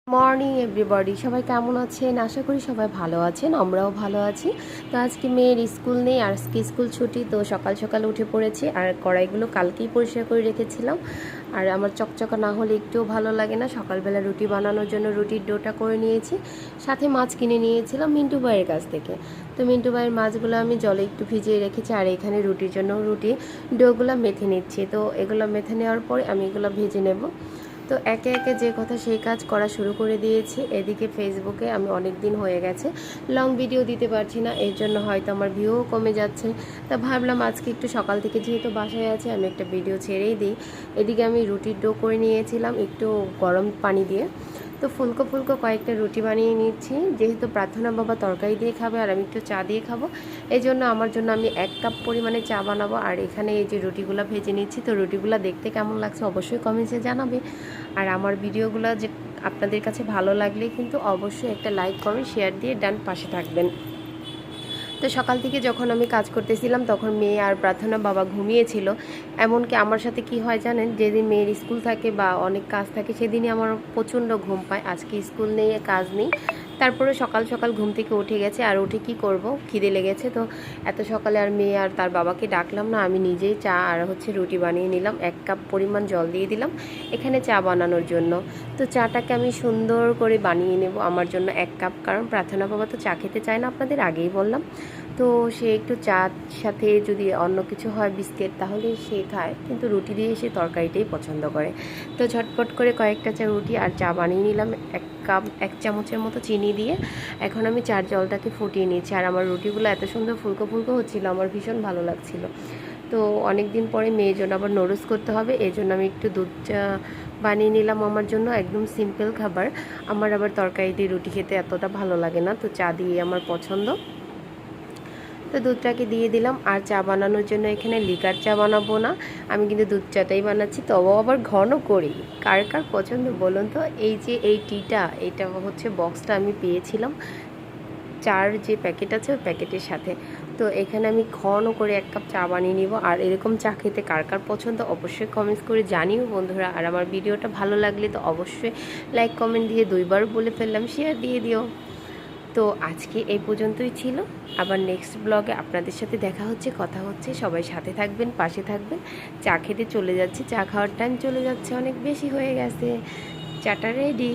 Morning everybody, সবাই কেমন আছেন? আশা করি সবাই ভালো আছেন, আমরাও ভালো আছি। তো আজকে মেয়ের স্কুল নেই, আজকে স্কুল ছুটি, তো সকাল সকাল উঠে পড়েছি। আর কড়াইগুলো কালকেই পরিষ্কার করে রেখেছিলাম। আর আমার চকচকা না হলে একটুও ভালো লাগে না। সকালবেলা রুটি বানানোর জন্য রুটির ডোটা করে নিয়েছি, সাথে মাছ কিনে নিয়েছিলাম মিন্টু ভাইয়ের কাছ থেকে। তো মিন্টু ভাইয়ের মাছগুলো আমি জলে একটু ভিজিয়ে রেখেছি, আর এখানে রুটির জন্য ডোগুলো মেখে নিচ্ছি। তো এগুলো মেখে নেওয়ার পরে আমি এগুলো ভেজে নেব। তো একে একে যে কথা সেই কাজ করা শুরু করে দিয়েছি। এদিকে ফেসবুকে আমি অনেক দিন হয়ে গেছে লং ভিডিও দিতে পারছি না, এর জন্য হয়তো আমার ভিউও কমে যাচ্ছে। তা ভাবলাম আজকে একটু সকাল থেকে যেহেতু বাসায় আছে, আমি একটা ভিডিও ছেড়েই দিই। এদিকে আমি রুটির ডো করে নিয়েছিলাম একটু গরম পানি দিয়ে। তো ফুলকো ফুলকো কয়েকটা রুটি বানিয়ে নিচ্ছি, যেহেতু প্রার্থনা বাবা তরকারি দিয়ে খাবে আর আমি একটু চা দিয়ে খাবো। এই জন্য আমার জন্য আমি 1 কাপ পরিমাণে চা বানাবো। আর এখানে এই যে রুটিগুলো ভেজে নিচ্ছি। তো রুটিগুলো দেখতে কেমন লাগছে অবশ্যই কমেন্টসে জানাবে। আর আমার ভিডিওগুলো যে আপনাদের কাছে ভালো লাগলে কিন্তু অবশ্যই একটা লাইক কমেন্ট শেয়ার দিয়ে ডান পাশে থাকবেন। তো সকাল থেকে যখন আমি কাজ করতেছিলাম তখন মেয়ে আর প্রার্থনা বাবা ঘুমিয়েছিল। এমনকি আমার সাথে কি হয় জানেন, যেদিন মেয়ের স্কুল থাকে বা অনেক কাজ থাকে সেদিনই আমার প্রচণ্ড ঘুম পায়। আজকে স্কুল নেই, কাজ নেই, তারপরে সকাল সকাল ঘুম থেকে উঠে গেছে। আর উঠে কি করব, খিদে লেগেছে। তো এত সকালে আর মেয়ে আর তার বাবাকে ডাকলাম না, আমি নিজেই চা আর রুটি বানিয়ে নিলাম। 1 কাপ পরিমাণ জল দিয়ে দিলাম এখানে চা বানানোর জন্য। তো চাটাকে আমি সুন্দর করে বানিয়ে নেব আমার জন্য 1 কাপ, কারণ প্রার্থনা বাবা তো চা খেতে চায় না, আপনাদের আগেই বললাম। তো সে একটু চার সাথে যদি অন্য কিছু হয় বিস্কিট তাহলে সে খায়, কিন্তু রুটি দিয়ে সে তরকারিটাই পছন্দ করে। তো ঝটপট করে কয়েকটা রুটি আর চা বানিয়ে নিলাম 1 চামচের মতো চিনি দিয়ে। এখন আমি চার জলটাকে ফুটিয়ে নিয়েছি। আর আমার রুটিগুলো এত সুন্দর ফুলকো ফুলকো হচ্ছিলো, আমার ভীষণ ভালো লাগছিল। তো অনেক দিন পরে মেয়ের জন্য আবার নুডলস করতে হবে, এই জন্য আমি একটু দুধ চা বানিয়ে নিলাম আমার জন্য, একদম সিম্পল খাবার। আমার আবার তরকারি দিয়ে রুটি খেতে এতটা ভালো লাগে না, তো চা দিয়ে আমার পছন্দ। তো দুধটাকে দিয়ে দিলাম। আর চা বানানোর জন্য এখানে লিকার চা বানাবো না, আমি কিন্তু দুধ চাটাই বানাচ্ছি, তবেও আবার ঘন করি। কার কার পছন্দ বলুন তো। এই যে এই টিটা, এটা হচ্ছে বক্সটা আমি পেয়েছিলাম চার যে প্যাকেট আছে ওই প্যাকেটের সাথে। তো এখানে আমি ঘন করে 1 কাপ চা বানিয়ে নিব। আর এরকম চা খেতে কার কার পছন্দ অবশ্যই কমেন্টস করে জানিও বন্ধুরা। আর আমার ভিডিওটা ভালো লাগলে তো অবশ্যই লাইক কমেন্ট দিয়ে, 2বার বলে ফেললাম, শেয়ার দিয়ে দিও। তো আজকে এই পর্যন্তই ছিল। আবার নেক্সট ব্লগে আপনাদের সাথে দেখা হচ্ছে, কথা হচ্ছে। সবাই সাথে থাকবেন, পাশে থাকবেন। চা খেতে চলে যাচ্ছি, চা খাওয়ার টাইম চলে যাচ্ছে, অনেক বেশি হয়ে গেছে। চাটা রেডি।